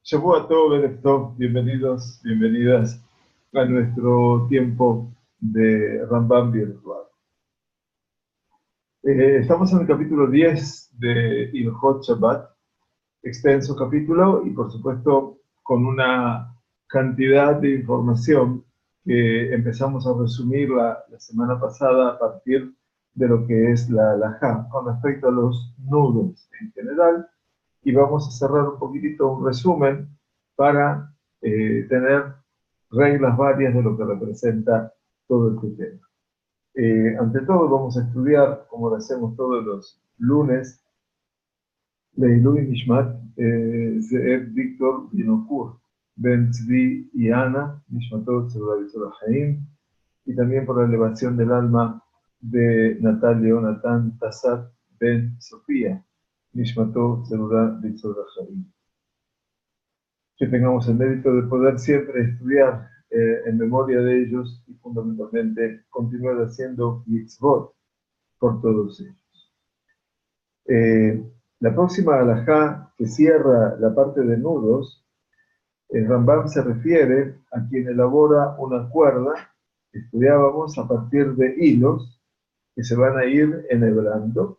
Shavua Tov, Erev Tov, bienvenidos, bienvenidas a nuestro tiempo de Rambam virtual. Estamos en el capítulo 10 de Ilhot Shabbat, extenso capítulo y por supuesto con una cantidad de información que empezamos a resumir la semana pasada a partir de lo que es la halajá con respecto a los nudos en general. Y vamos a cerrar un poquitito un resumen para tener reglas varias de lo que representa todo este tema. Ante todo vamos a estudiar, como lo hacemos todos los lunes, Leilui Nishmat Ze'ev Víctor Binokur Ben Tzvi y Ana Nishmatot Tzedavitol Haim, y también por la elevación del alma de Natalia Jonathan Tassat Ben Sofía Nishmatot Tzedavitol Haim. Que tengamos el mérito de poder siempre estudiar en memoria de ellos y fundamentalmente continuar haciendo mitzvot por todos ellos. La próxima halajá que cierra la parte de nudos, el Rambam se refiere a quien elabora una cuerda, que estudiábamos a partir de hilos que se van a ir enhebrando.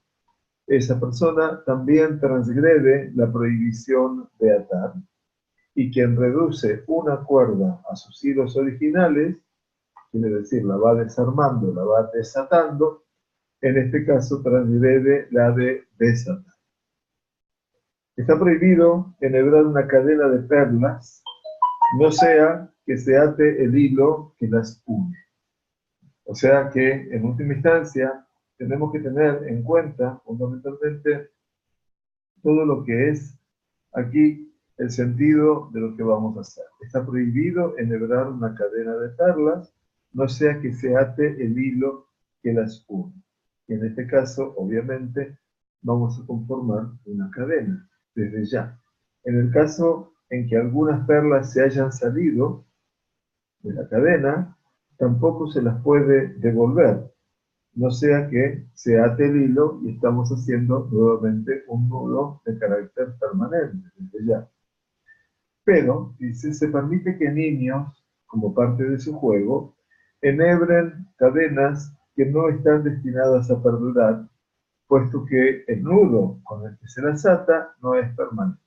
Esa persona también transgrede la prohibición de atar. Y quien reduce una cuerda a sus hilos originales, quiere decir, la va desarmando, la va desatando, en este caso transgrede la de desatar. Está prohibido enhebrar una cadena de perlas, no sea que se ate el hilo que las une. O sea que, en última instancia, tenemos que tener en cuenta, fundamentalmente, todo lo que es aquí el sentido de lo que vamos a hacer. Está prohibido enhebrar una cadena de perlas, no sea que se ate el hilo que las une. Y en este caso, obviamente, vamos a conformar una cadena, desde ya. En el caso en que algunas perlas se hayan salido de la cadena, tampoco se las puede devolver, no sea que se ate el hilo y estamos haciendo nuevamente un nudo de carácter permanente, desde ya. Pero, dice, se permite que niños, como parte de su juego, enhebren cadenas que no están destinadas a perdurar, puesto que el nudo con el que se las ata no es permanente.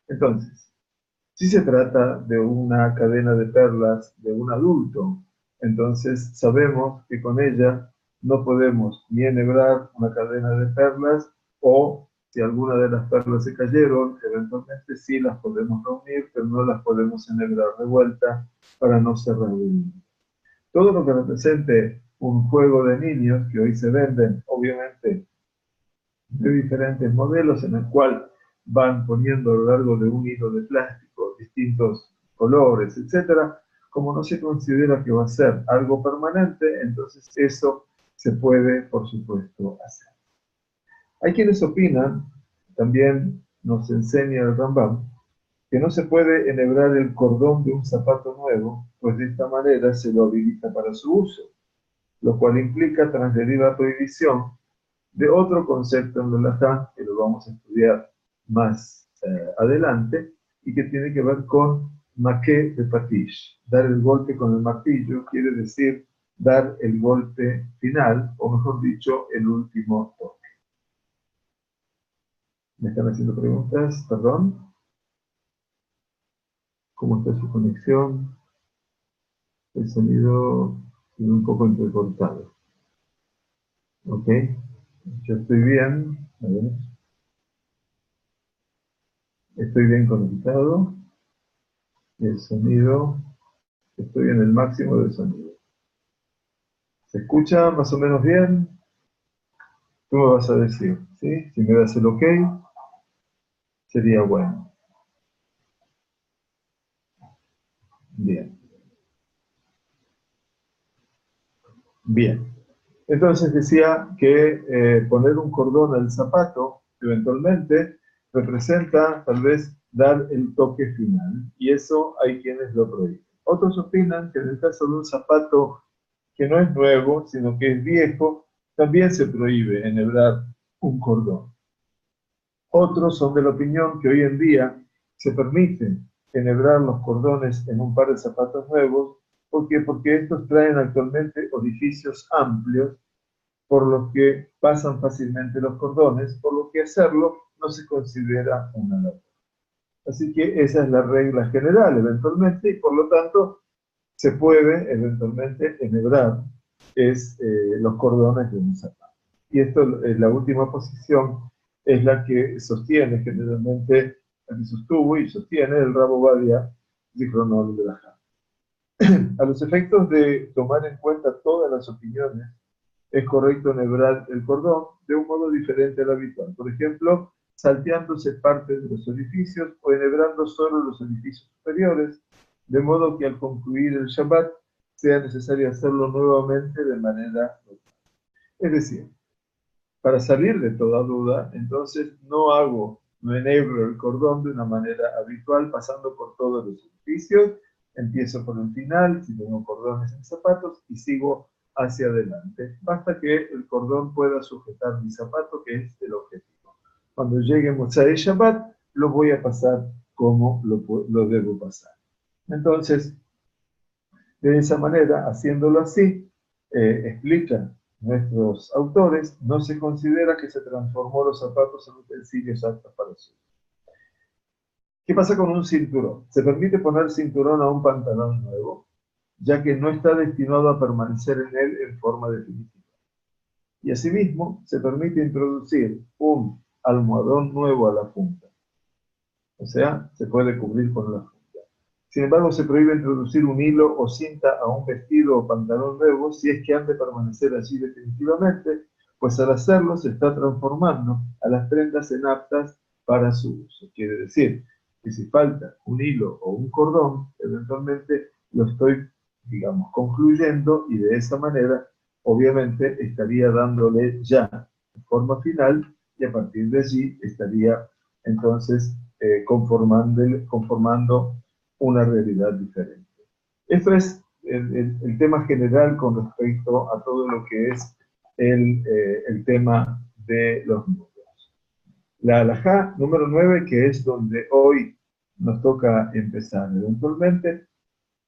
Entonces, si se trata de una cadena de perlas de un adulto, entonces sabemos que con ella no podemos ni enhebrar una cadena de perlas, o si alguna de las perlas se cayeron, eventualmente sí las podemos reunir, pero no las podemos enhebrar de vuelta para no cerrar el hilo. Todo lo que represente un juego de niños, que hoy se venden, obviamente, de diferentes modelos, en el cual van poniendo a lo largo de un hilo de plástico distintos colores, etc., como no se considera que va a ser algo permanente, entonces eso se puede, por supuesto, hacer. Hay quienes opinan, también nos enseña el Rambam, que no se puede enhebrar el cordón de un zapato nuevo, pues de esta manera se lo habilita para su uso, lo cual implica transgredir la prohibición de otro concepto en la halajá, que lo vamos a estudiar más adelante, y que tiene que ver con maqué de patish. Dar el golpe con el martillo quiere decir dar el golpe final, o mejor dicho, el último toque. ¿Me están haciendo preguntas? Perdón. ¿Cómo está su conexión? El sonido es un poco entrecortado. ¿Ok? Yo estoy bien. A ver. Estoy bien conectado. El sonido, estoy en el máximo del sonido. ¿Se escucha más o menos bien? Tú me vas a decir, ¿sí? Si me das el ok, sería bueno. Bien. Bien. Entonces decía que poner un cordón al zapato, eventualmente, representa tal vez dar el toque final. Y eso hay quienes lo prohíben. Otros opinan que en el caso de un zapato que no es nuevo, sino que es viejo, también se prohíbe enhebrar un cordón. Otros son de la opinión que hoy en día, se permite enhebrar los cordones en un par de zapatos nuevos. ¿Por qué? Porque estos traen actualmente orificios amplios por los que pasan fácilmente los cordones, por lo que hacerlo no se considera una labor. Así que esa es la regla general eventualmente, y por lo tanto se puede eventualmente enhebrar los cordones de un zapato. Y esto, la última posición, es la que sostiene generalmente, la que sostuvo y sostiene el Rab Ovadia Zichrono Libraja. A los efectos de tomar en cuenta todas las opiniones, es correcto enhebrar el cordón de un modo diferente al habitual. Por ejemplo, salteándose parte de los orificios o enhebrando solo los orificios superiores, de modo que al concluir el Shabbat sea necesario hacerlo nuevamente de manera normal. Es decir, para salir de toda duda, entonces no enhebro el cordón de una manera habitual, pasando por todos los orificios, empiezo por el final, si tengo cordones en zapatos, y sigo hacia adelante. Basta que el cordón pueda sujetar mi zapato, que es el objetivo. Cuando llegue Motzei Shabbat, lo voy a pasar como lo debo pasar. Entonces, de esa manera, haciéndolo así, explican nuestros autores, no se considera que se transformó los zapatos en utensilios aptos para su uso. ¿Qué pasa con un cinturón? Se permite poner cinturón a un pantalón nuevo, ya que no está destinado a permanecer en él en forma definitiva. Y asimismo, se permite introducir un almohadón nuevo a la punta. O sea, se puede cubrir con la punta. Sin embargo, se prohíbe introducir un hilo o cinta a un vestido o pantalón nuevo si es que han de permanecer allí definitivamente, pues al hacerlo se está transformando a las prendas en aptas para su uso. Quiere decir que si falta un hilo o un cordón, eventualmente lo estoy, digamos, concluyendo, y de esa manera, obviamente, estaría dándole ya forma final, y a partir de allí estaría entonces conformando una realidad diferente. Esto es el tema general con respecto a todo lo que es el tema de los números. La halajá número 9, que es donde hoy nos toca empezar eventualmente,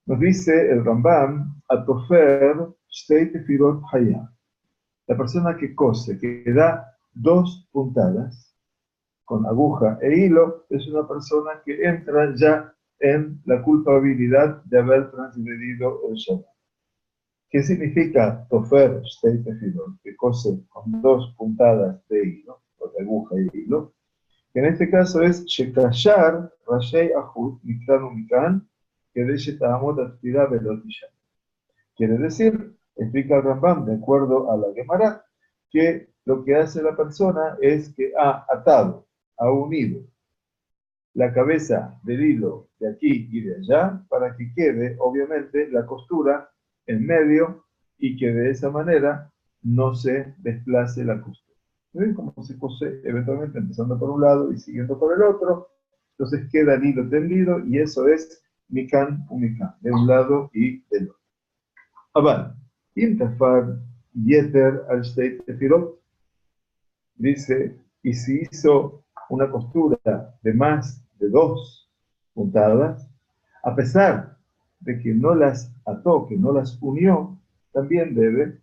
nos dice el Rambam, Atofer shtei tefirot hayah. La persona que cose, que da 2 puntadas con aguja e hilo, es una persona que entra ya en la culpabilidad de haber transgredido el Shabbat. ¿Qué significa Tofer Shtei Tefilot? Que cose con 2 puntadas de hilo, o de aguja y hilo. Que en este caso es Shekashar Rashei Ahut Mikran Umikan, que de Shetahamot Atfira Velotisha. Quiere decir, explica el Rambam, de acuerdo a la Gemara, que lo que hace la persona es que ha atado, ha unido la cabeza del hilo de aquí y de allá para que quede, obviamente, la costura en medio y que de esa manera no se desplace la costura. ¿Ven cómo se cose eventualmente empezando por un lado y siguiendo por el otro? Entonces queda el hilo tendido y eso es mikan u mikan, de un lado y del otro. Ahora, Intafar Yeter al Shtei Tefilot dice, y si hizo una costura de más de 2 puntadas, a pesar de que no las ató, que no las unió, también debe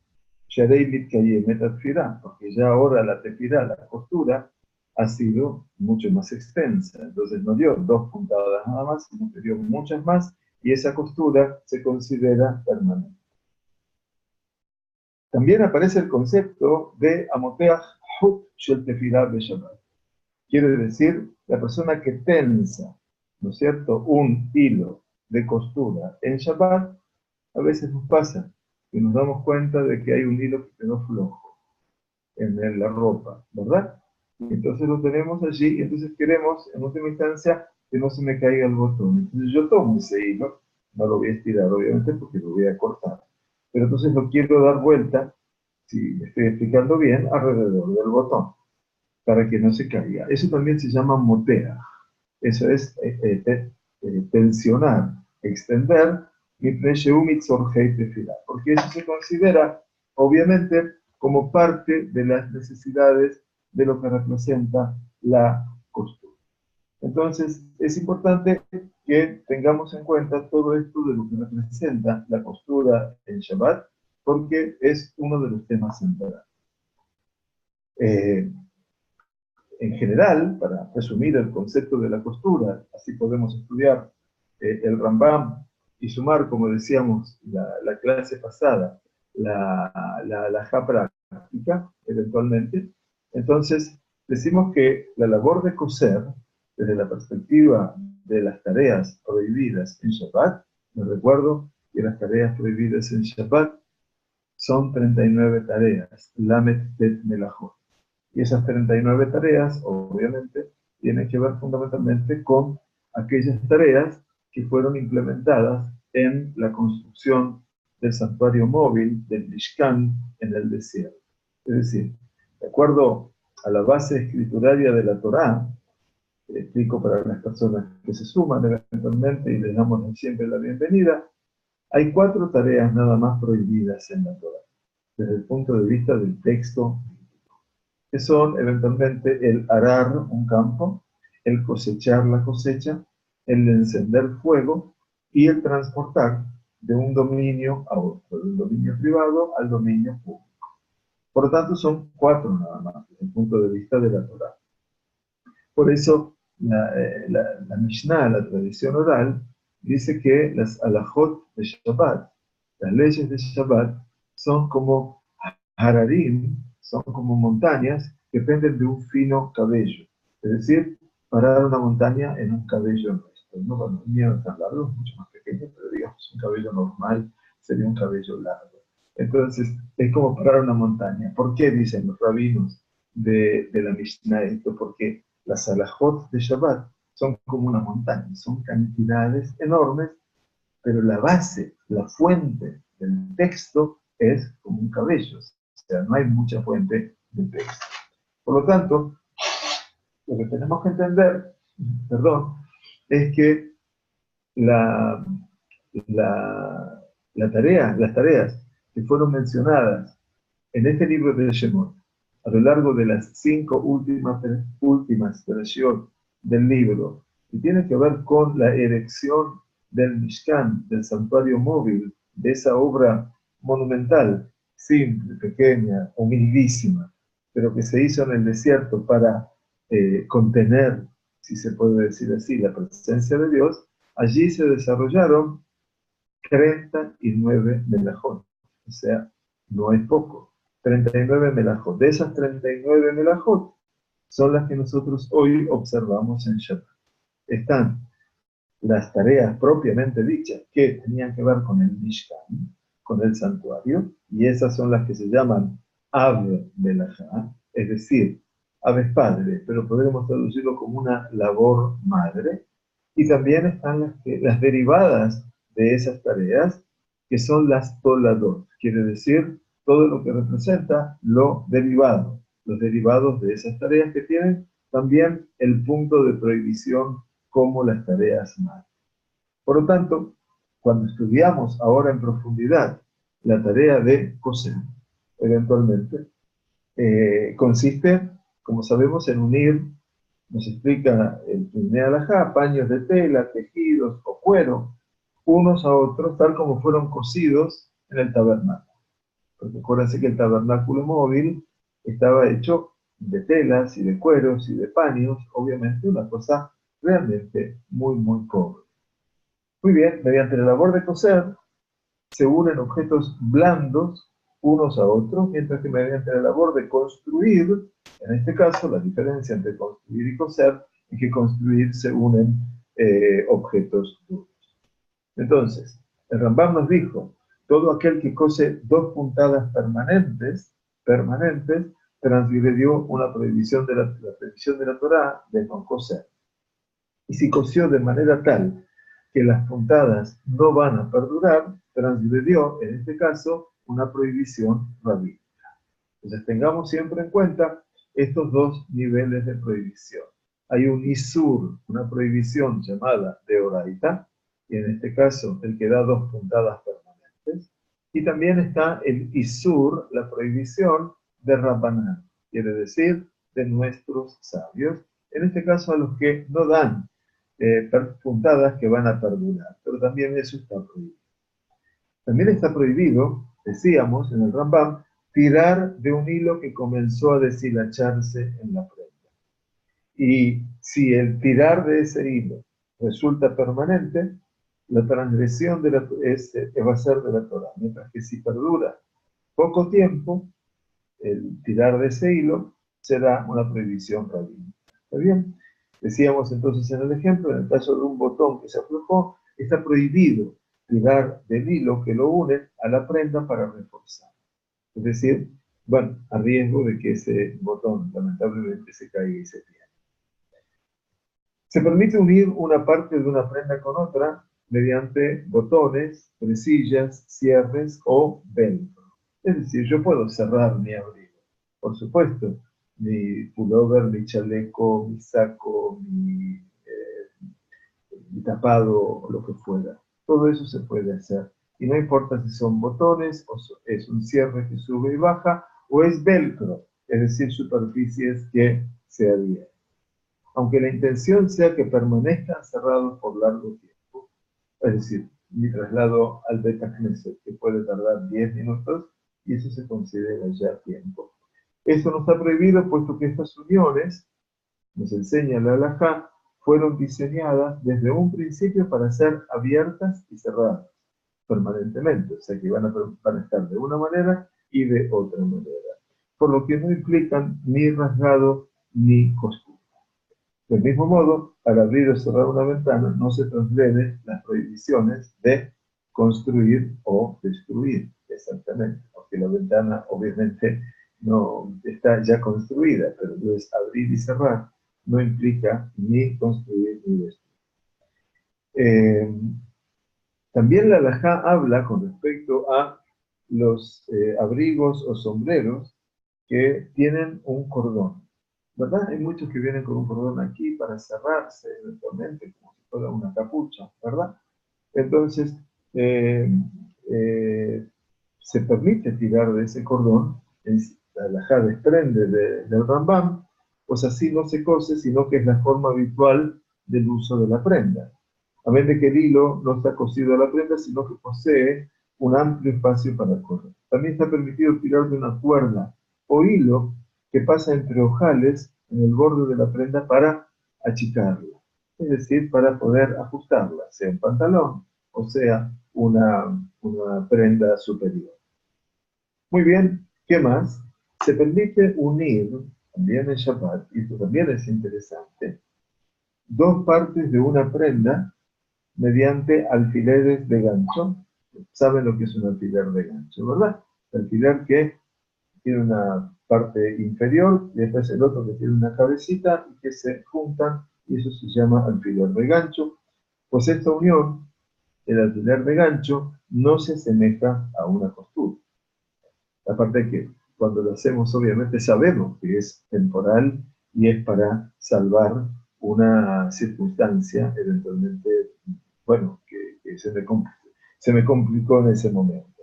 Sharei Mitkayemet Tefirá, porque ya ahora la tefirá, la costura, ha sido mucho más extensa. Entonces no dio 2 puntadas nada más, sino que dio muchas más, y esa costura se considera permanente. También aparece el concepto de Amoteach Hut Shel Tefirá Beshabbat. Quiere decir, la persona que tensa, ¿no es cierto?, un hilo de costura en Shabbat, a veces nos pasa que nos damos cuenta de que hay un hilo que quedó flojo en la ropa, ¿verdad? Y entonces lo tenemos allí y entonces queremos, en última instancia, que no se me caiga el botón. Entonces yo tomo ese hilo, no lo voy a estirar obviamente porque lo voy a cortar, pero entonces lo quiero dar vuelta, si me estoy explicando bien, alrededor del botón, para que no se caiga. Eso también se llama motea. Eso es tensionar, extender, porque eso se considera, obviamente, como parte de las necesidades de lo que representa la costura. Entonces, es importante que tengamos en cuenta todo esto de lo que representa la postura en Shabbat, porque es uno de los temas centrales. En general, para resumir el concepto de la postura, así podemos estudiar el Rambam y sumar, como decíamos la clase pasada, la halajá práctica, eventualmente. Entonces, decimos que la labor de coser, desde la perspectiva de las tareas prohibidas en Shabbat, me recuerdo que las tareas prohibidas en Shabbat son 39 tareas, Lamet Bet Melachot. Y esas 39 tareas, obviamente, tienen que ver fundamentalmente con aquellas tareas que fueron implementadas en la construcción del santuario móvil del Mishkan en el desierto. Es decir, de acuerdo a la base escrituraria de la Torá, explico para las personas que se suman eventualmente y les damos siempre la bienvenida, hay 4 tareas nada más prohibidas en la Torá, desde el punto de vista del texto, que son eventualmente el arar un campo, el cosechar la cosecha, el encender fuego y el transportar de un dominio a otro, de un dominio privado al dominio público. Por lo tanto, son 4 nada más, desde el punto de vista de la Torá. Por eso, la Mishnah, la tradición oral, dice que las alajot de Shabbat, las leyes de Shabbat, son como hararim, son como montañas que penden de un fino cabello. Es decir, parar una montaña en un cabello nuestro. No, bueno, el mío no es tan largo, es mucho más pequeño, pero digamos, un cabello normal sería un cabello largo. Entonces, es como parar una montaña. ¿Por qué dicen los rabinos de la Mishnah esto? Porque las alajot de Shabbat son como una montaña, son cantidades enormes, pero la base, la fuente del texto es como un cabello, o sea, no hay mucha fuente de texto. Por lo tanto, lo que tenemos que entender, perdón, es que la, las tareas que fueron mencionadas en este libro de Shemot, a lo largo de las 5 últimas versiones del libro, que tiene que ver con la erección del Mishkan, del santuario móvil, de esa obra monumental, simple, pequeña, humildísima, pero que se hizo en el desierto para contener, si se puede decir así, la presencia de Dios. Allí se desarrollaron 39 melajot, o sea, no es poco. 39 melajot. De esas 39 melajot son las que nosotros hoy observamos en Shabbat. Están las tareas propiamente dichas que tenían que ver con el Mishkan, con el santuario, y esas son las que se llaman Av Melajá, es decir, Av es padre, pero podemos traducirlo como una labor madre, y también están las derivadas de esas tareas, que son las Toladot, quiere decir todo lo que representa lo derivado, los derivados de esas tareas que tienen también el punto de prohibición como las tareas madres. Por lo tanto, cuando estudiamos ahora en profundidad la tarea de coser, eventualmente, consiste, como sabemos, en unir, nos explica el primer alajá, paños de tela, tejidos o cuero, unos a otros, tal como fueron cosidos en el tabernáculo. Porque acuérdense que el tabernáculo móvil estaba hecho de telas y de cueros y de paños, obviamente una cosa realmente muy, muy pobre. Muy bien, mediante la labor de coser se unen objetos blandos unos a otros, mientras que mediante la labor de construir, en este caso la diferencia entre construir y coser es que construir se unen objetos duros. Entonces, el Rambam nos dijo, todo aquel que cose 2 puntadas permanentes, transgredió una prohibición de la prohibición de la Torá de no coser. Y si cosió de manera tal que las puntadas no van a perdurar, transgredió, en este caso, una prohibición rabínica. Entonces tengamos siempre en cuenta estos 2 niveles de prohibición. Hay un isur, una prohibición llamada deoraita, y en este caso el que da 2 puntadas permanentes, y también está el isur, la prohibición de Rabbanán, quiere decir de nuestros sabios, En este caso a los que no dan puntadas que van a perdurar, pero también eso está prohibido. También está prohibido, decíamos en el Rambam, tirar de un hilo que comenzó a deshilacharse en la prenda. Y si el tirar de ese hilo resulta permanente, la transgresión va a ser de la Torah. Mientras que si perdura poco tiempo, el tirar de ese hilo será una prohibición rabínica. ¿Está bien? Decíamos entonces en el ejemplo, en el caso de un botón que se aflojó, está prohibido tirar del hilo que lo une a la prenda para reforzar. Es decir, bueno, a riesgo de que ese botón lamentablemente se caiga y se pierda. Se permite unir una parte de una prenda con otra mediante botones, presillas, cierres o velcro. Es decir, yo puedo cerrar mi abrigo, por supuesto, mi pullover, mi chaleco, mi saco, mi tapado o lo que fuera. Todo eso se puede hacer. Y no importa si son botones, o es un cierre que sube y baja, o es velcro, es decir, superficies que se adhieren. Aunque la intención sea que permanezcan cerrados por largo tiempo, es decir, mi traslado al Beta Knesset, que puede tardar 10 minutos, y eso se considera ya tiempo. Esto no está prohibido, puesto que estas uniones, nos enseña la halajá, fueron diseñadas desde un principio para ser abiertas y cerradas permanentemente, o sea que van a estar de una manera y de otra manera, por lo que no implican ni rasgado ni costura. Del mismo modo, al abrir o cerrar una ventana no se transgreden las prohibiciones de construir o destruir, exactamente, porque la ventana obviamente no está ya construida, pero entonces abrir y cerrar no implica ni construir ni destruir. También la halajá habla con respecto a los abrigos o sombreros que tienen un cordón, ¿verdad? Hay muchos que vienen con un cordón aquí para cerrarse eventualmente, como si fuera una capucha, ¿verdad? Entonces, eh, eh, se permite tirar de ese cordón, la halajá desprende del Rambam, pues así no se cose, sino que es la forma habitual del uso de la prenda. A ver de que el hilo no está cosido a la prenda, sino que posee un amplio espacio para correr. También está permitido tirar de una cuerda o hilo que pasa entre ojales en el borde de la prenda para achicarla, es decir, para poder ajustarla, sea un pantalón o sea una prenda superior. Muy bien, ¿qué más? Se permite unir, también en Shabbat, y esto también es interesante, dos partes de una prenda mediante alfileres de gancho. Saben lo que es un alfiler de gancho, ¿verdad? El alfiler que tiene una parte inferior y después el otro que tiene una cabecita y que se juntan y eso se llama alfiler de gancho. Pues esta unión, el alfiler de gancho, no se asemeja a una costura. Aparte que cuando lo hacemos obviamente sabemos que es temporal y es para salvar una circunstancia eventualmente, bueno, que se me complicó en ese momento.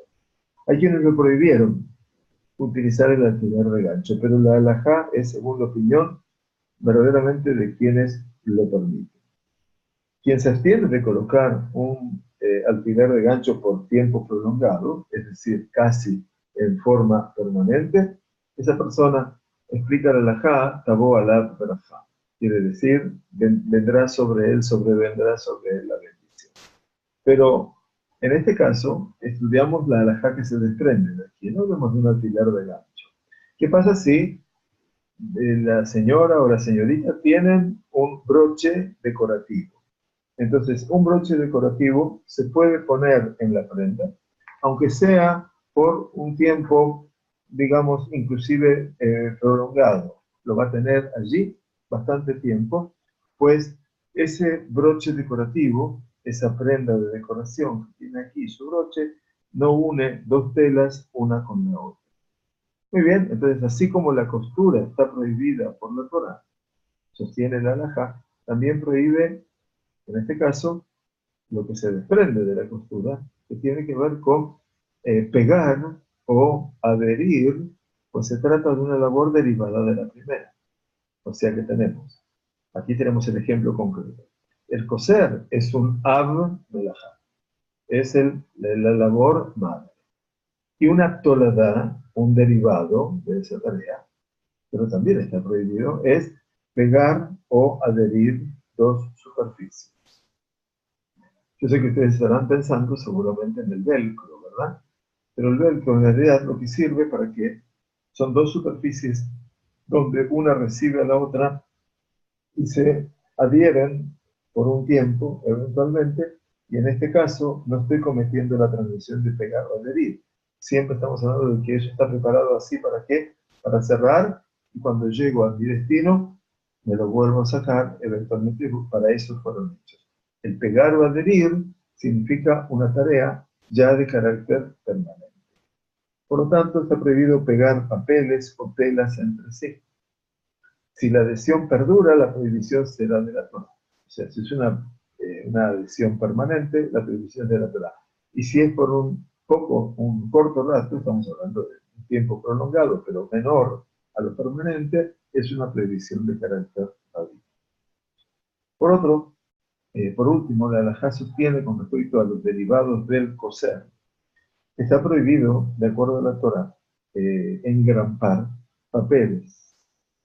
Hay quienes lo prohibieron, utilizar el alfiler de gancho, pero la halajá es, según la opinión, verdaderamente de quienes lo permiten. Quien se abstiene de colocar un alfiler de gancho por tiempo prolongado, es decir, casi en forma permanente, esa persona, explica la halajá, tabó alab berajá. Quiere decir, vendrá sobre él, sobrevendrá sobre él la bendición. Pero en este caso, estudiamos la halajá que se desprende de aquí, no hablamos de un alfiler de gancho. ¿Qué pasa si la señora o la señorita tienen un broche decorativo? Entonces, un broche decorativo se puede poner en la prenda, aunque sea por un tiempo, digamos, inclusive prolongado. Lo va a tener allí bastante tiempo, pues ese broche decorativo, esa prenda de decoración que tiene aquí su broche, no une dos telas una con la otra. Muy bien, entonces así como la costura está prohibida por la Torah, sostiene la halajá, también prohíbe, en este caso, lo que se desprende de la costura, que tiene que ver con pegar o adherir, pues se trata de una labor derivada de la primera. O sea que tenemos Aquí tenemos el ejemplo concreto. El coser es un ab melajá, es la labor madre. Y una toladá, un derivado de esa tarea, pero también está prohibido, es pegar o adherir dos superficies. Yo sé que ustedes estarán pensando seguramente en el velcro, ¿verdad? Pero el velcro en realidad lo que sirve para que son dos superficies donde una recibe a la otra y se adhieren por un tiempo, eventualmente, y en este caso no estoy cometiendo la transgresión de pegar o adherir. Siempre estamos hablando de que eso está preparado así, ¿para qué? Para cerrar, y cuando llego a mi destino, me lo vuelvo a sacar, eventualmente para eso fueron hechos. El pegar o adherir significa una tarea ya de carácter permanente. Por lo tanto, está prohibido pegar papeles o telas entre sí. Si la adhesión perdura, la prohibición será de la Torá. O sea, si es una adhesión permanente, la prohibición es de la Torá. Y si es por un corto rato, estamos hablando de un tiempo prolongado, pero menor a lo permanente, es una prohibición de carácter rabínico. Por último, la halajá sostiene con respecto a los derivados del coser. Está prohibido, de acuerdo a la Torá, engrampar papeles.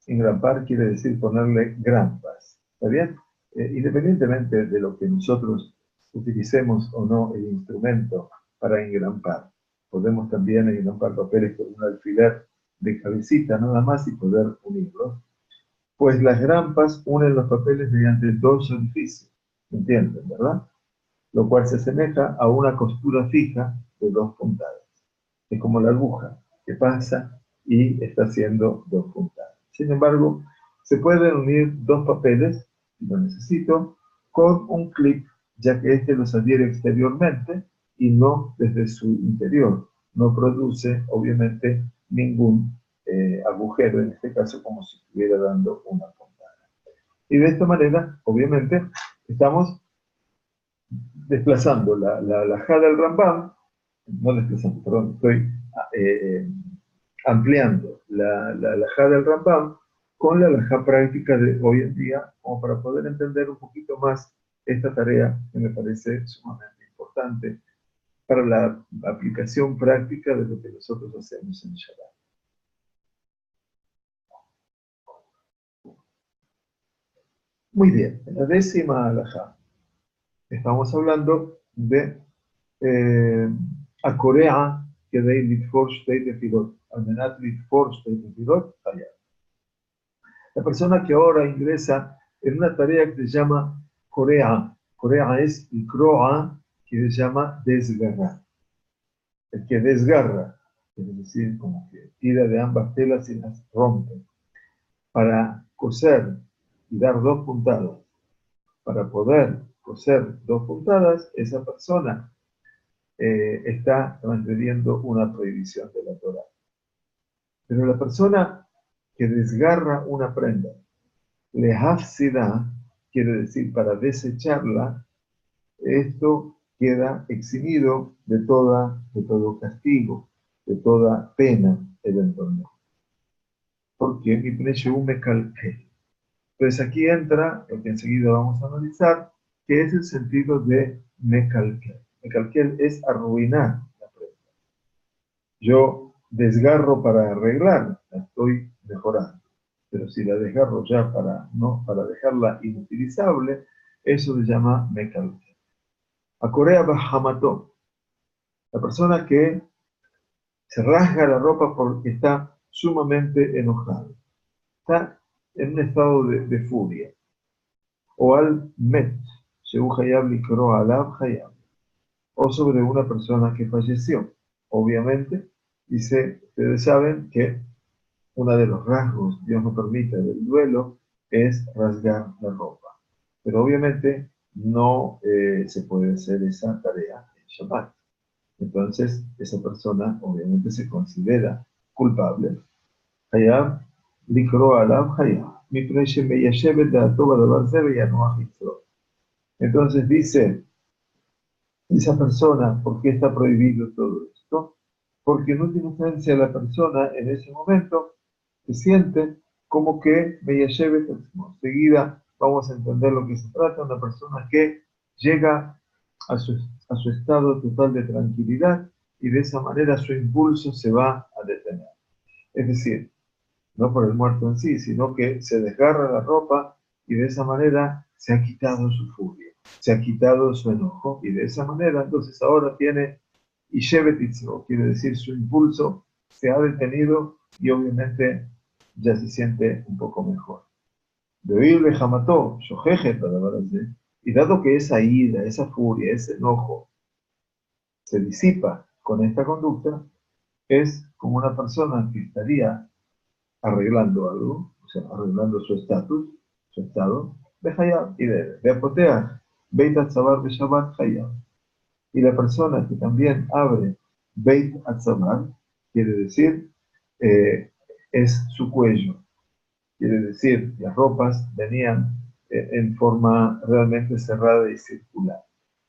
Engrampar quiere decir ponerle grampas. ¿Está bien? Independientemente de lo que nosotros utilicemos o no el instrumento para engrampar. Podemos también engrampar papeles con un alfiler de cabecita nada más y poder unirlos. Pues las grampas unen los papeles mediante dos orificios. ¿Entienden, verdad? Lo cual se asemeja a una costura fija de dos puntadas. Es como la aguja que pasa y está haciendo dos puntadas. Sin embargo, se pueden unir dos papeles, si lo necesito, con un clip, ya que este los adhiere exteriormente y no desde su interior. No produce, obviamente, ningún agujero, en este caso como si estuviera dando una puntada. Y de esta manera, obviamente, estamos desplazando la halajá del Rambam, no desplazando, perdón, estoy eh, ampliando la halajá del Rambam con la halajá práctica de hoy en día, como para poder entender un poquito más esta tarea que me parece sumamente importante para la aplicación práctica de lo que nosotros hacemos en Shabbat. Muy bien, en la décima halajá estamos hablando de הקורע כדי לתפור שתי תפילות, על מנת לתפור שתי תפילות, חייב. La persona que ahora ingresa en una tarea que se llama corea. Corea es y croa, que se llama desgarrar. El que desgarra, es decir, como que tira de ambas telas y las rompe. Para coser y dar dos puntadas, para poder coser dos puntadas, esa persona está transgrediendo una prohibición de la Torah. Pero la persona que desgarra una prenda, lehafsida, quiere decir para desecharla, esto queda eximido de todo castigo, de toda pena eventualmente. Porque mi precio me calqué. Entonces aquí entra lo que enseguida vamos a analizar, que es el sentido de mecalquel. Mecalquel es arruinar la prenda. Yo desgarro para arreglar, la estoy mejorando. Pero si la desgarro ya para dejarla inutilizable, eso se llama mecalquel. A Corea Bahamató, la persona que se rasga la ropa porque está sumamente enojado, está en un estado de furia. O al Met, según Hayab Likro Alab Hayab, o sobre una persona que falleció. Obviamente, dice, ustedes saben que uno de los rasgos, Dios no permite, del duelo es rasgar la ropa. Pero obviamente no se puede hacer esa tarea en Shabbat. Entonces, esa persona obviamente se considera culpable. Hayab Likro Alab Hayab. Entonces dice esa persona, ¿por qué está prohibido todo esto? Porque en última instancia la persona en ese momento se siente como que enseguida vamos a entender lo que se trata, una persona que llega a su estado total de tranquilidad y de esa manera su impulso se va a detener. Es decir, no por el muerto en sí, sino que se desgarra la ropa y de esa manera se ha quitado su furia, se ha quitado su enojo y de esa manera entonces ahora tiene Ishebetitzro, quiere decir su impulso se ha detenido y obviamente ya se siente un poco mejor. De oírle jamató, shojeje, y dado que esa ira, esa furia, ese enojo se disipa con esta conducta, es como una persona que estaría arreglando algo, o sea, arreglando su estatus, su estado, de Hayab y de apotear, Beit Atzabar de Shabbat Hayab. Y la persona que también abre Beit Atzabar, quiere decir, es su cuello. Quiere decir, las ropas venían en forma realmente cerrada y circular.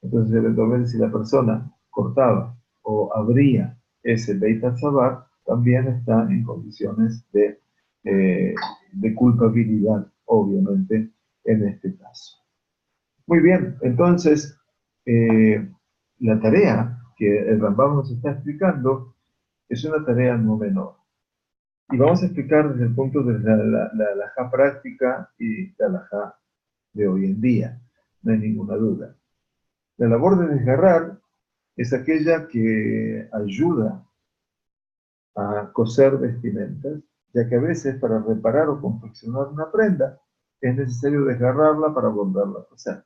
Entonces, eventualmente, si la persona cortaba o abría ese Beit Hatzabar, también está en condiciones de culpabilidad, obviamente, en este caso. Muy bien, entonces, la tarea que el Rambam nos está explicando es una tarea no menor. Y vamos a explicar desde el punto de la halajá práctica y la halajá de hoy en día, no hay ninguna duda. La labor de desgarrar es aquella que ayuda a coser vestimentas, ya que a veces para reparar o confeccionar una prenda es necesario desgarrarla para volverla a coser.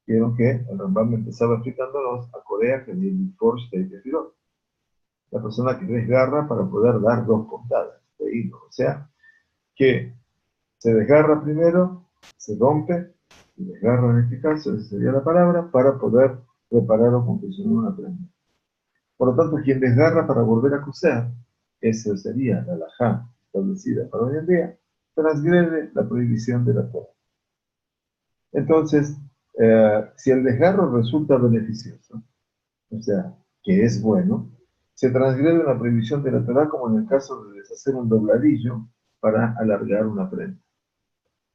Vieron que el Rambam empezaba explicándonos a Corea que el Forge de Tefilot. La persona que desgarra para poder dar dos puntadas de hilo, o sea, que se desgarra primero, se rompe, y desgarra en este caso, esa sería la palabra, para poder reparar o confeccionar una prenda. Por lo tanto, quien desgarra para volver a coser, esa sería la halajá establecida para hoy en día, transgrede la prohibición de la Torah. Entonces, si el desgarro resulta beneficioso, o sea, que es bueno, se transgrede la prohibición de la Torah como en el caso de deshacer un dobladillo para alargar una prenda.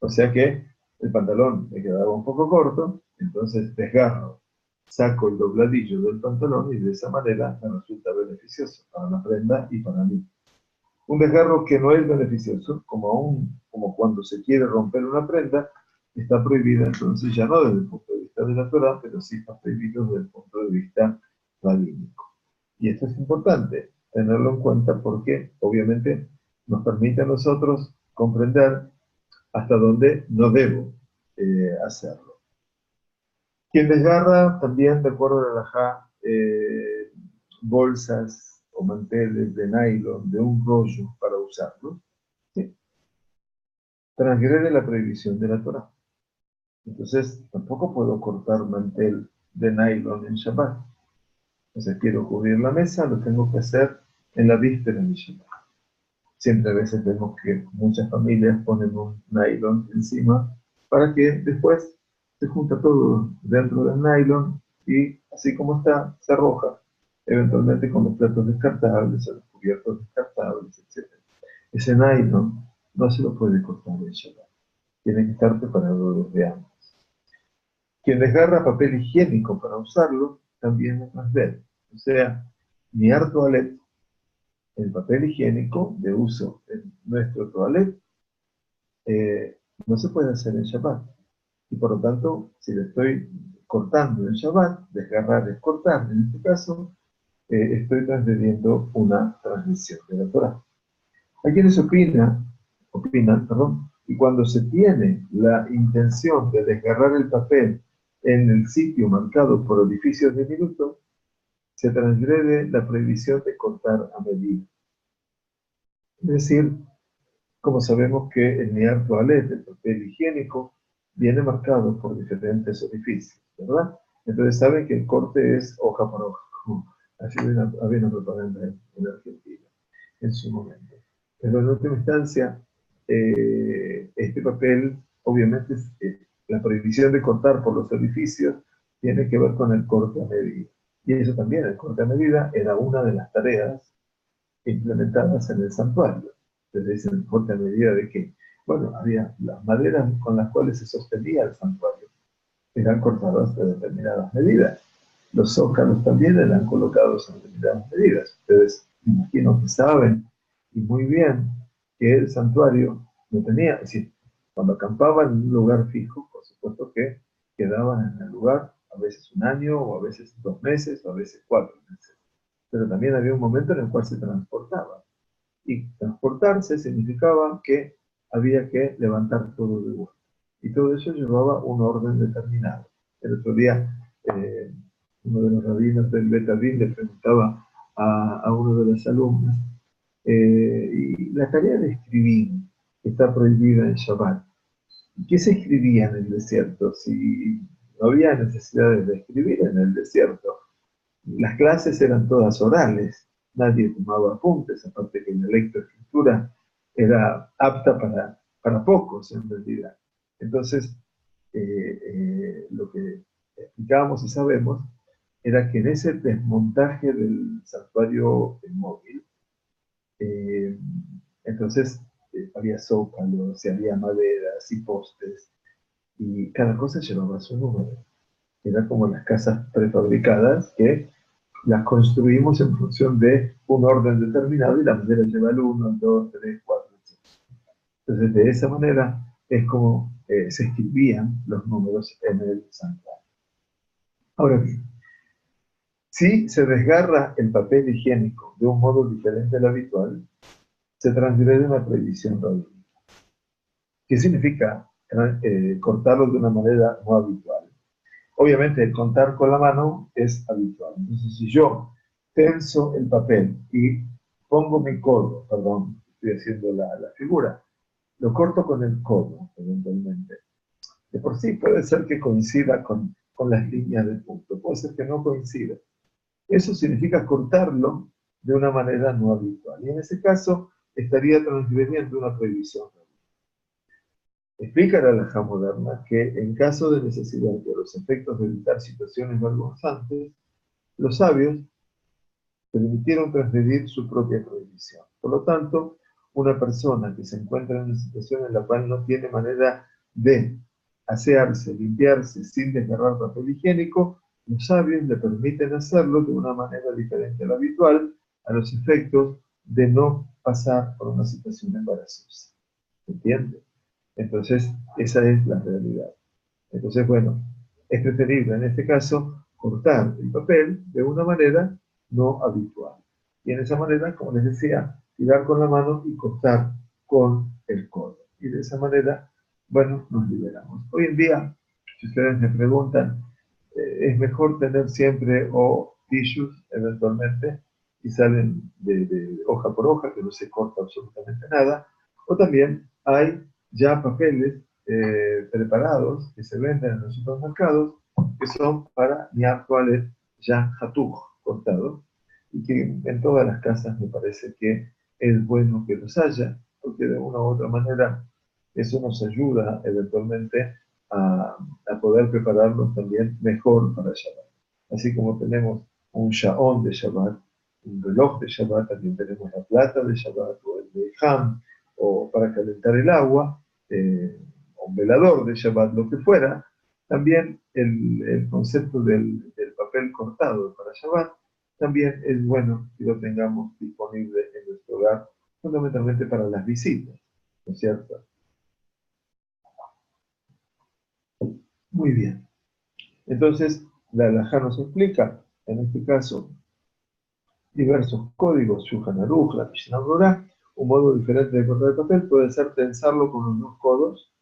O sea que el pantalón me quedaba un poco corto, entonces desgarro, saco el dobladillo del pantalón y de esa manera me resulta beneficioso para la prenda y para mí. Un desgarro que no es beneficioso, como cuando se quiere romper una prenda, está prohibida entonces ya no desde el punto de vista de la Torah, pero sí está prohibido desde el punto de vista rabínico. Y esto es importante tenerlo en cuenta porque obviamente nos permite a nosotros comprender hasta dónde no debo hacerlo. Quien desgarra también, de acuerdo a la halajá, bolsas o manteles de nylon, de un rollo para usarlos, ¿sí? Transgrede la prohibición de la Torah. Entonces, tampoco puedo cortar mantel de nylon en Shabbat. O sea, quiero cubrir la mesa, lo tengo que hacer en la víspera de Shabbat. Siempre a veces vemos que muchas familias ponen un nylon encima para que después se junta todo dentro del nylon y así como está, se arroja eventualmente con los platos descartables o los cubiertos descartables, etc. Ese nylon no se lo puede cortar en Shabbat. Tiene que estar preparado desde antes. Quien desgarra papel higiénico para usarlo también es más débil. O sea, ni toilet, el papel higiénico de uso en nuestro toilet, no se puede hacer en Shabbat. Y por lo tanto, si le estoy cortando en Shabbat, desgarrar es cortar, en este caso, estoy transgrediendo una transgresión de la Torah. Hay quienes opinan, y cuando se tiene la intención de desgarrar el papel en el sitio marcado por orificios diminutos, se transgrede la prohibición de cortar a medida. Es decir, como sabemos que el niar toilet, el papel higiénico, viene marcado por diferentes orificios, ¿verdad? Entonces saben que el corte es hoja por hoja, como así había una propaganda en Argentina en su momento. Pero en última instancia, este papel, obviamente, la prohibición de cortar por los orificios tiene que ver con el corte a medida. Y eso también, el corte a medida, era una de las tareas implementadas en el santuario. Entonces dicen, corte a medida de qué. bueno, había las maderas con las cuales se sostenía el santuario, eran cortadas de determinadas medidas. Los zócalos también eran colocados en determinadas medidas. Ustedes imagino que saben, y muy bien, que el santuario no tenía, es decir, cuando acampaban en un lugar fijo, por supuesto que quedaban en el lugar a veces un año, o a veces 2 meses, o a veces 4 meses. Pero también había un momento en el cual se transportaban. Y transportarse significaba que había que levantar todo de vuelta. Y todo eso llevaba un orden determinado. El otro día, uno de los rabinos del Betadín le preguntaba a uno de los alumnos, y la tarea de escribir está prohibida en Shabbat. ¿Qué se escribía en el desierto? Si no había necesidad de escribir en el desierto. Las clases eran todas orales, nadie tomaba apuntes, aparte que la lectoescritura era apta para pocos en realidad. Entonces, lo que explicábamos y sabemos era que en ese desmontaje del santuario móvil, eh, entonces había zócalos, y había maderas y postes, y cada cosa llevaba su número. Era como las casas prefabricadas que las construimos en función de un orden determinado y la madera lleva el 1, el 2, 3, 4, etc. Entonces, de esa manera es como se escribían los números en el santuario. Ahora bien, si se desgarra el papel higiénico de un modo diferente al habitual, se transgrede una prohibición rabínica. ¿Qué significa cortarlo de una manera no habitual? Obviamente, el contar con la mano es habitual. Entonces, si yo tenso el papel y pongo mi codo, perdón, estoy haciendo la figura, lo corto con el codo, eventualmente. De por sí puede ser que coincida con las líneas del punto, puede ser que no coincida. Eso significa cortarlo de una manera no habitual. Y en ese caso, estaría transgrediendo una prohibición. Explica la halajá moderna que en caso de necesidad de los efectos de evitar situaciones vergonzantes, los sabios permitieron transgredir su propia prohibición. Por lo tanto, una persona que se encuentra en una situación en la cual no tiene manera de asearse, limpiarse sin desgarrar papel higiénico, los sabios le permiten hacerlo de una manera diferente a la habitual, a los efectos de no pasar por una situación embarazosa. ¿Entiende? Entonces, esa es la realidad. Entonces, bueno, es preferible en este caso cortar el papel de una manera no habitual. Y en esa manera, como les decía, tirar con la mano y cortar con el codo. Y de esa manera, bueno, nos liberamos. Hoy en día, si ustedes me preguntan, es mejor tener siempre o tissues eventualmente y salen de hoja por hoja, que no se corta absolutamente nada, o también hay ya papeles preparados que se venden en los supermercados que son para niar toilet ya hatuj, cortados, y que en todas las casas me parece que es bueno que los haya, porque de una u otra manera eso nos ayuda eventualmente a poder prepararnos también mejor para Shabbat. Así como tenemos un shaón de Shabbat, un reloj de Shabbat, también tenemos la plata de Shabbat o el de Ham, o para calentar el agua, un velador de Shabbat, lo que fuera. También el concepto del papel cortado para Shabbat también es bueno que lo tengamos disponible en nuestro hogar, fundamentalmente para las visitas, ¿no es cierto? Muy bien. Entonces, la halajá nos explica, en este caso, diversos códigos, Shulchan Aruch, la Mishnah Berurah. Un modo diferente de cortar el papel puede ser tensarlo con los dos codos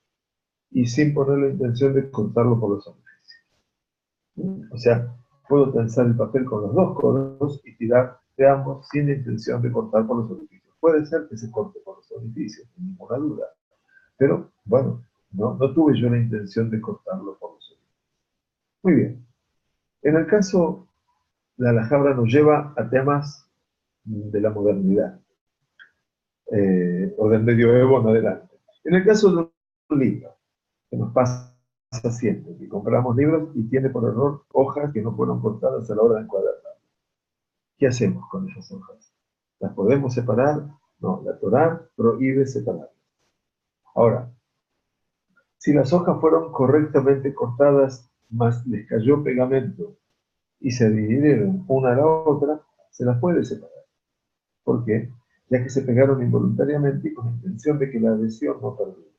y sin poner la intención de cortarlo por los orificios. O sea, puedo tensar el papel con los dos codos y tirar de ambos sin la intención de cortar por los orificios. Puede ser que se corte por los orificios, sin ninguna duda. Pero, bueno, no tuve yo la intención de cortarlo por los orificios. Muy bien. En el caso, la alajabra nos lleva a temas de la modernidad, o del medioevo en adelante. En el caso de un libro, que nos pasa siempre, que compramos libros y tiene por error hojas que no fueron cortadas a la hora de encuadernar. ¿Qué hacemos con esas hojas? ¿Las podemos separar? No, la Torá prohíbe separarlas. Ahora, si las hojas fueron correctamente cortadas, más les cayó pegamento y se dividieron una a la otra, se las puede separar. ¿Por qué? Ya que se pegaron involuntariamente y con la intención de que la adhesión no perdure.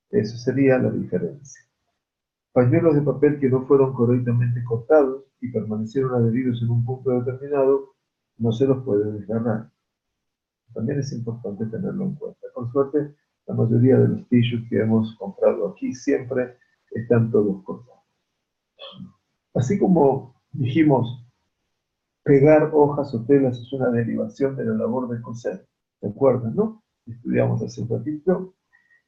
Eso sería la diferencia. Pañuelos de papel que no fueron correctamente cortados y permanecieron adheridos en un punto determinado, no se los puede desgarrar. También es importante tenerlo en cuenta. Por suerte, la mayoría de los tissues que hemos comprado aquí siempre están todos cortados. Así como dijimos, pegar hojas o telas es una derivación de la labor de coser. ¿Se acuerdan, no? Estudiamos hace un ratito.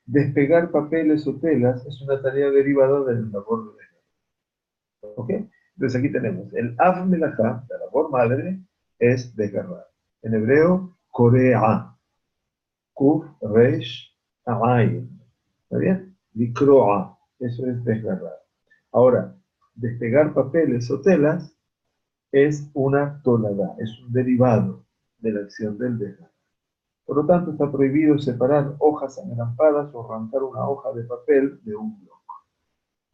Despegar papeles o telas es una tarea derivada de la labor de desgarrar. ¿Ok? Entonces aquí tenemos el Av Melachá, la labor madre, es desgarrar. En hebreo, Korea. Kuf, Resh, Ayn. ¿Está bien? Likroa. Eso es desgarrar. Ahora, despegar papeles o telas es una tolada, es un derivado de la acción del desgarrar. Por lo tanto, está prohibido separar hojas engrampadas o arrancar una hoja de papel de un bloque.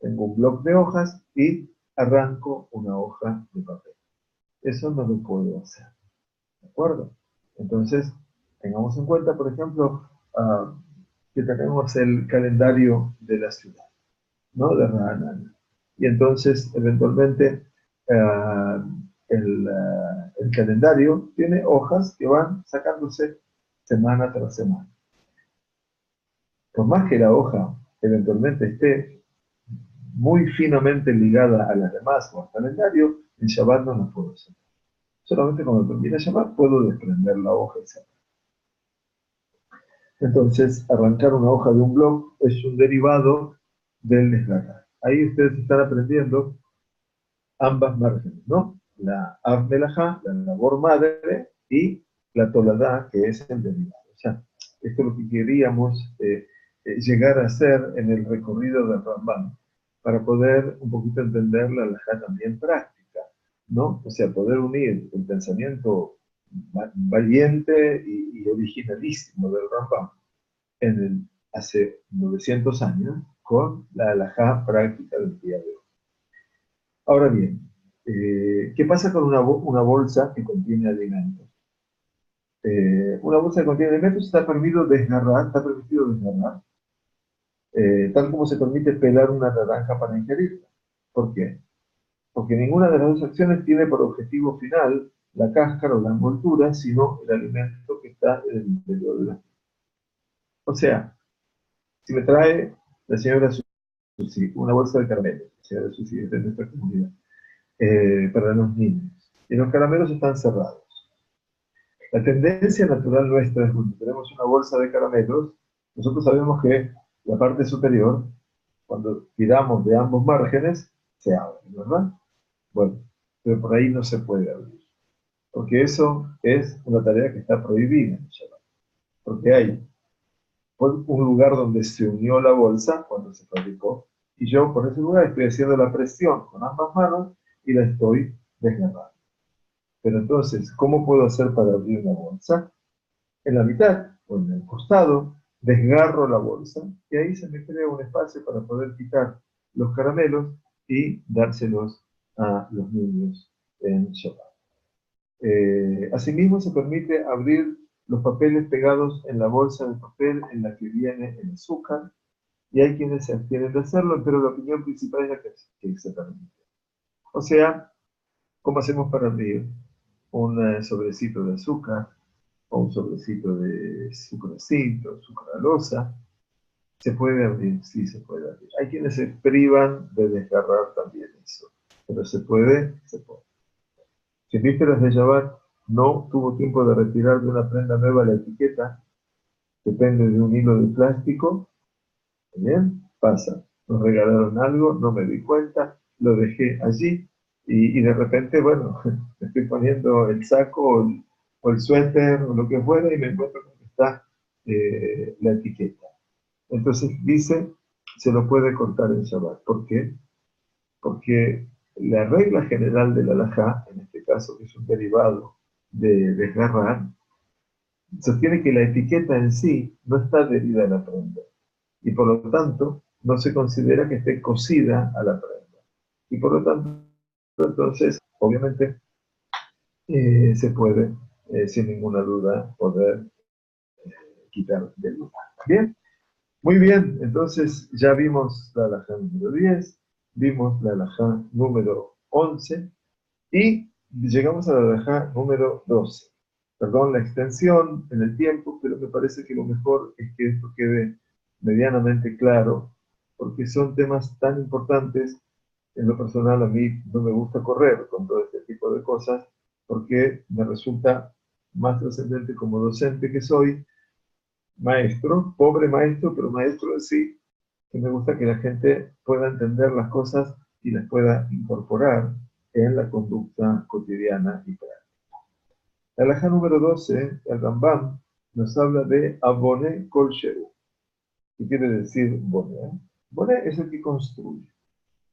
Tengo un bloque de hojas y arranco una hoja de papel. Eso no lo puedo hacer. ¿De acuerdo? Entonces, tengamos en cuenta, por ejemplo, que tenemos el calendario de la ciudad, ¿no? De Rahanana. Y entonces, eventualmente, el calendario tiene hojas que van sacándose semana tras semana. Por más que la hoja eventualmente esté muy finamente ligada a las demás o al calendario, en Shabbat no la puedo hacer. Solamente cuando termine Shabbat puedo desprender la hoja y sacar. Entonces, arrancar una hoja de un blog es un derivado del desgarrar. Ahí ustedes están aprendiendo ambas márgenes, ¿no? La Av Melachá, la labor madre, y la Toladá, que es el derivado. O sea, esto es lo que queríamos llegar a hacer en el recorrido del Rambam, para poder un poquito entender la halajá también práctica, ¿no? O sea, poder unir el pensamiento valiente y originalísimo del Rambam hace 900 años con la halajá práctica del día de hoy. Ahora bien, ¿qué pasa con una bolsa que contiene alimentos? Una bolsa que contiene alimentos está permitido desgarrar, tal como se permite pelar una naranja para ingerirla. ¿Por qué? Porque ninguna de las dos acciones tiene por objetivo final la cáscara o la envoltura, sino el alimento que está en el interior de la. O sea, si me trae la señora Susi una bolsa de caramelos, la señora Susi es de nuestra comunidad, para los niños, y los caramelos están cerrados. La tendencia natural nuestra es cuando tenemos una bolsa de caramelos, nosotros sabemos que la parte superior, cuando tiramos de ambos márgenes, se abre, ¿verdad? Bueno, pero por ahí no se puede abrir, porque eso es una tarea que está prohibida en el Shabbat, porque hay un lugar donde se unió la bolsa cuando se fabricó, y yo por ese lugar estoy haciendo la presión con ambas manos y la estoy desgarrando. Pero entonces, ¿cómo puedo hacer para abrir una bolsa? En la mitad o en el costado, desgarro la bolsa y ahí se me crea un espacio para poder quitar los caramelos y dárselos a los niños en Shabbat. Asimismo, se permite abrir los papeles pegados en la bolsa de papel en la que viene el azúcar, y hay quienes se abstienen de hacerlo, pero la opinión principal es la que se permite. O sea, ¿cómo hacemos para abrir un sobrecito de azúcar o un sobrecito de sucrosito, sucralosa? ¿Se puede abrir? Sí, se puede abrir. Hay quienes se privan de desgarrar también eso, pero se puede, se puede. Si en vísperas de Shabbat no tuvo tiempo de retirar de una prenda nueva la etiqueta, depende de un hilo de plástico, ¿bien? Pasa. Nos regalaron algo, no me di cuenta, lo dejé allí y de repente, bueno, me estoy poniendo el saco o el suéter o lo que fuera y me encuentro con que está la etiqueta. Entonces dice, se lo puede cortar en Shabbat. ¿Por qué? Porque la regla general de la halajá, en este caso que es un derivado de desgarrar, sostiene que la etiqueta en sí no está adherida a la prenda. y por lo tanto no se considera que esté cosida a la prenda. Y por lo tanto, entonces, obviamente, se puede, sin ninguna duda, poder quitar del lugar. Bien, muy bien, entonces ya vimos la alajá número 10, vimos la alajá número 11 y llegamos a la alajá número 12. Perdón la extensión en el tiempo, pero me parece que lo mejor es que esto quede medianamente claro, porque son temas tan importantes. En lo personal, a mí no me gusta correr con todo este tipo de cosas, porque me resulta más trascendente como docente que soy, maestro, pobre maestro, pero maestro en sí, que me gusta que la gente pueda entender las cosas y las pueda incorporar en la conducta cotidiana y práctica. La halajá número 12, el Rambam, nos habla de aboné kol shehu. ¿Qué quiere decir boné? Boné es el que construye.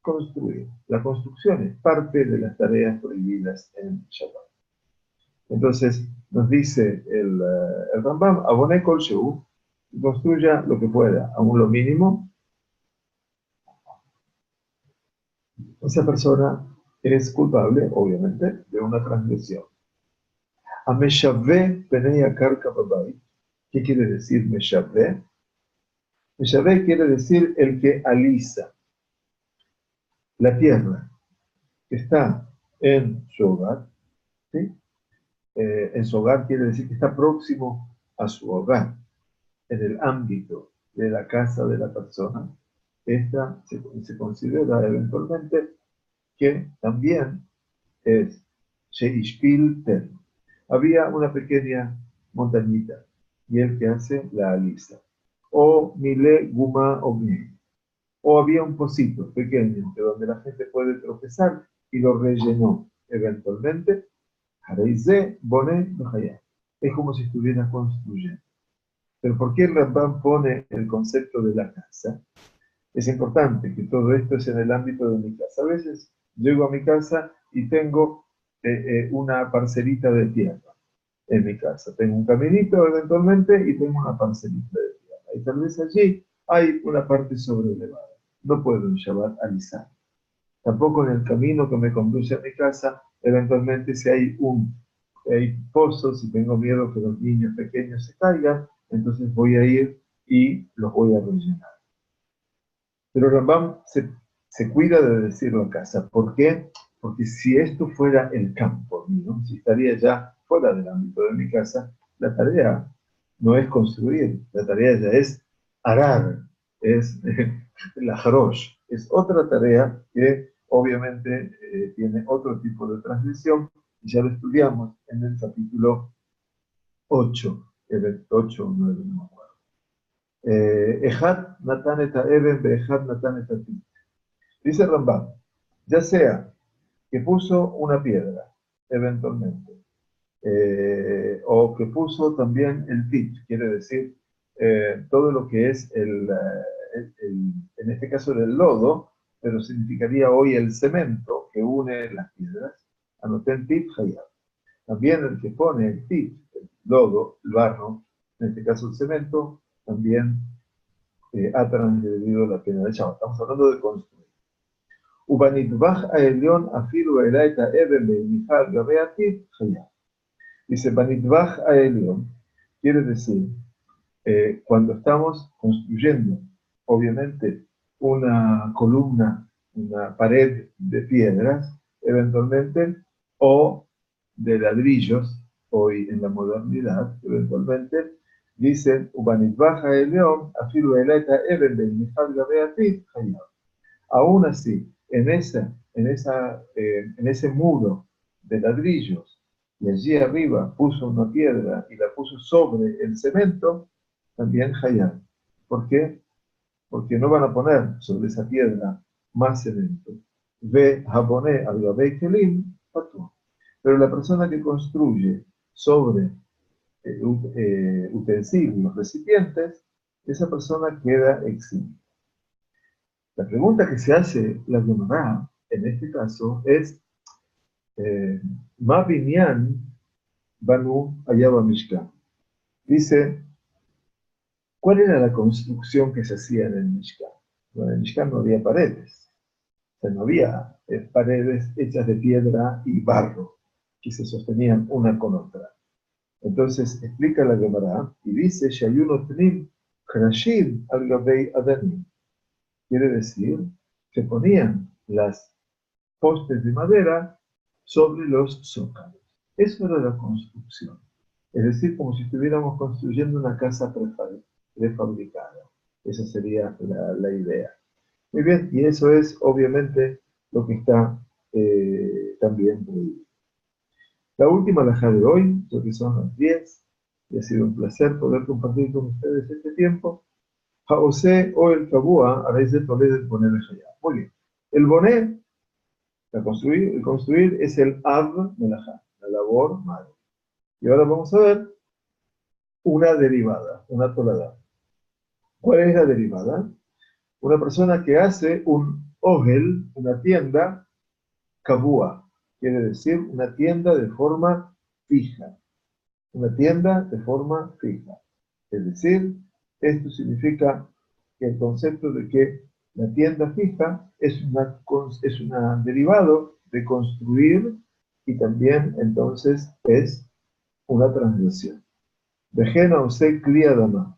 Construir. La construcción es parte de las tareas prohibidas en Shabbat. Entonces, nos dice el Rambam, aboné kol shehu, construya lo que pueda, aún lo mínimo. Esa persona es culpable, obviamente, de una transgresión. Ameshaveh penei akarka babai. ¿Qué quiere decir Meshaveh? Meshaveh quiere decir el que alisa la tierra que está en su hogar. ¿Sí? En su hogar quiere decir que está próximo a su hogar, en el ámbito de la casa de la persona. Esta se considera eventualmente que también es Sheishpil Ten. Había una pequeña montañita y el que hace la alisa. O Mile Guma Ogni. O había un pocito pequeño de donde la gente puede tropezar y lo rellenó eventualmente. Hareize Boné Bajayá. Es como si estuviera construyendo. Pero ¿por qué el Rambam pone el concepto de la casa? Es importante que todo esto es en el ámbito de mi casa. A veces llego a mi casa y tengo una parcelita de tierra en mi casa. Tengo un caminito eventualmente y tengo una parcelita de tierra. Y tal vez allí hay una parte sobrelevada. No puedo en Shabbat alisar. Tampoco en el camino que me conduce a mi casa, eventualmente si hay pozos, si tengo miedo que los niños pequeños se caigan, entonces voy a ir y los voy a rellenar. Pero Rambam se cuida de decir la casa. ¿Por qué? Porque si esto fuera el campo mío, si estaría ya fuera del ámbito de mi casa, la tarea no es construir, la tarea ya es arar, es la jarosh, es otra tarea que obviamente tiene otro tipo de transmisión, y ya lo estudiamos en el capítulo 8, el 8 o 9, no me acuerdo. Ejad natan et ha'eben ve'ejad natan et ha'tit. Dice Rambam, ya sea que puso una piedra, eventualmente, o que puso también el tit, quiere decir todo lo que es en este caso el lodo, pero significaría hoy el cemento que une las piedras, anoten tit hayab. También el que pone el tit, el lodo, el barro, en este caso el cemento, también ha transgredido la pena de Shabbat. Estamos hablando de construir. Ubanitvach aelion afilu elay ta'eben be'imichal gabeatit chayah. Dice Banitvach aelion, quiere decir, cuando estamos construyendo, obviamente, una columna, una pared de piedras, eventualmente, o de ladrillos, hoy en la modernidad, eventualmente, dice, Ubanitvach aelion afilu elay ta'eben be'imichal gabeatit chayah. Aún así, en ese muro de ladrillos, y allí arriba puso una piedra y la puso sobre el cemento, también Hayat. ¿Por qué? Porque no van a poner sobre esa piedra más cemento. Ve Jaboné al Gabei Kelim, pero la persona que construye sobre utensilios, recipientes, esa persona queda exenta. La pregunta que se hace la Gemara, en este caso, es Ma binyan banu ayaba mishkan. Dice, ¿Cuál era la construcción que se hacía en el Mishkan? Bueno, en el Mishkan no había paredes. O sea, no había paredes hechas de piedra y barro que se sostenían una con otra. Entonces explica la Gemara y dice, Shayuno Tnim Krashim al Gabei Adanim. Quiere decir, se ponían las postes de madera sobre los zócalos. Eso era la construcción. Es decir, como si estuviéramos construyendo una casa prefabricada. Esa sería la idea. Muy bien, y eso es obviamente lo que está también prohibido. La última alajá de hoy, ya que son las 10, y ha sido un placer poder compartir con ustedes este tiempo. Haose o el kabua, a raíz de Toledo el poner el hayá. Muy bien. El boné, el construir es el av melajá, la labor madre. Y ahora vamos a ver una derivada, una tolada. ¿Cuál es la derivada? Una persona que hace un ogel, una tienda, kabua, quiere decir una tienda de forma fija. Una tienda de forma fija. Es decir, esto significa que el concepto de que la tienda fija es un derivado de construir y también entonces es una transgresión. Vejena usted cría dama,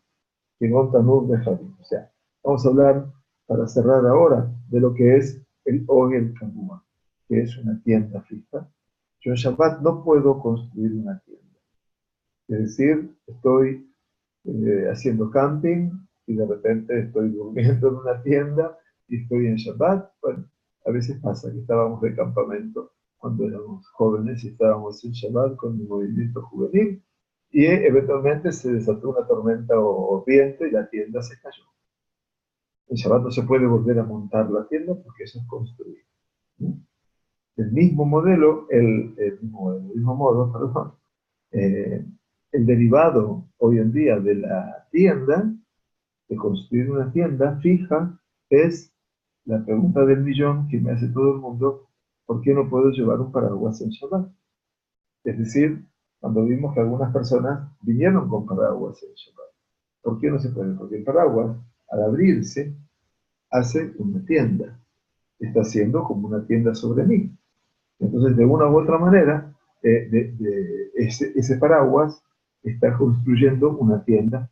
que no tanur de jardín. O sea, vamos a hablar para cerrar ahora de lo que es el Ogel Kabua, que es una tienda fija. Yo en Shabbat no puedo construir una tienda. Es decir, estoy haciendo camping y de repente estoy durmiendo en una tienda y estoy en Shabbat. Bueno, a veces pasa que estábamos de campamento cuando éramos jóvenes y estábamos en Shabbat con un movimiento juvenil y eventualmente se desató una tormenta o viento y la tienda se cayó. En Shabbat no se puede volver a montar la tienda porque eso es construir. El mismo modelo, el mismo modo, perdón, el derivado hoy en día de la tienda, de construir una tienda fija, es la pregunta del millón que me hace todo el mundo: ¿por qué no puedo llevar un paraguas en Shabbat? Es decir, cuando vimos que algunas personas vinieron con paraguas en Shabbat, ¿por qué no se puede? Porque el paraguas, al abrirse, hace una tienda. Está haciendo como una tienda sobre mí. Entonces, de una u otra manera, ese paraguas está construyendo una tienda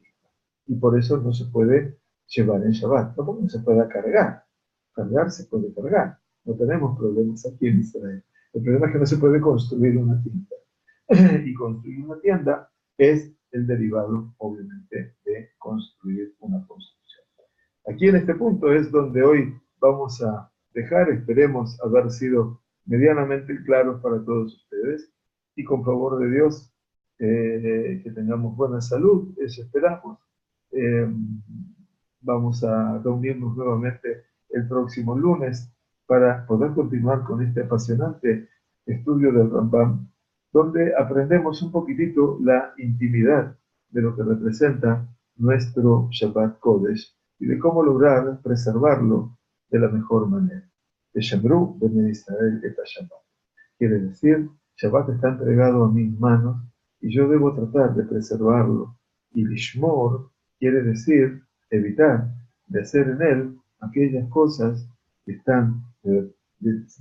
y por eso no se puede llevar en Shabbat. No porque no se pueda cargar. Cargar se puede cargar. No tenemos problemas aquí en Israel. El problema es que no se puede construir una tienda. Y construir una tienda es el derivado, obviamente, de construir una construcción. Aquí en este punto es donde hoy vamos a dejar, esperemos haber sido medianamente claros para todos ustedes y con favor de Dios que tengamos buena salud, eso esperamos. Eh, Vamos a reunirnos nuevamente el próximo lunes para poder continuar con este apasionante estudio del Rambam, donde aprendemos un poquitito la intimidad de lo que representa nuestro Shabbat Kodesh y de cómo lograr preservarlo de la mejor manera. Shemru ben Israel et Shabbat. Quiere decir, Shabbat está entregado a mis manos y yo debo tratar de preservarlo. Y Lishmor quiere decir evitar de hacer en él aquellas cosas que están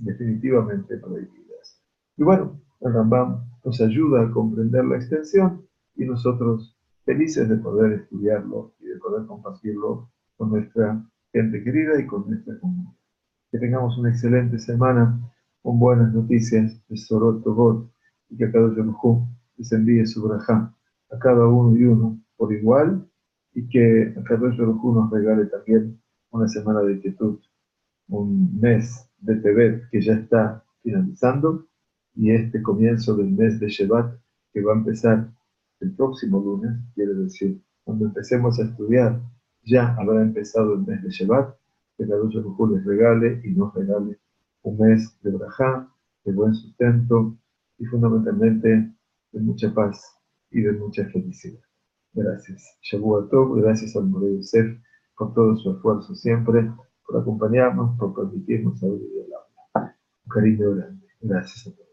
definitivamente prohibidas. Y bueno, el Rambam nos ayuda a comprender la extensión y nosotros felices de poder estudiarlo y de poder compartirlo con nuestra gente querida y con nuestra comunidad. Que tengamos una excelente semana con buenas noticias de Sorot Tobot y que cada Yom les envíe su brajá a cada uno y uno por igual y que a cada Yom nos regale también una semana de quietud, un mes de Tebet que ya está finalizando y este comienzo del mes de Shevat que va a empezar el próximo lunes, quiere decir, cuando empecemos a estudiar ya habrá empezado el mes de Shevat. Que la Kadosh Baruj Hu les regale y nos regale un mes de brajá, de buen sustento y fundamentalmente de mucha paz y de mucha felicidad. Gracias. Shavua Tov, gracias al Moré Yosef por todo su esfuerzo siempre, por acompañarnos, por permitirnos abrir el aula. Un cariño grande. Gracias a todos.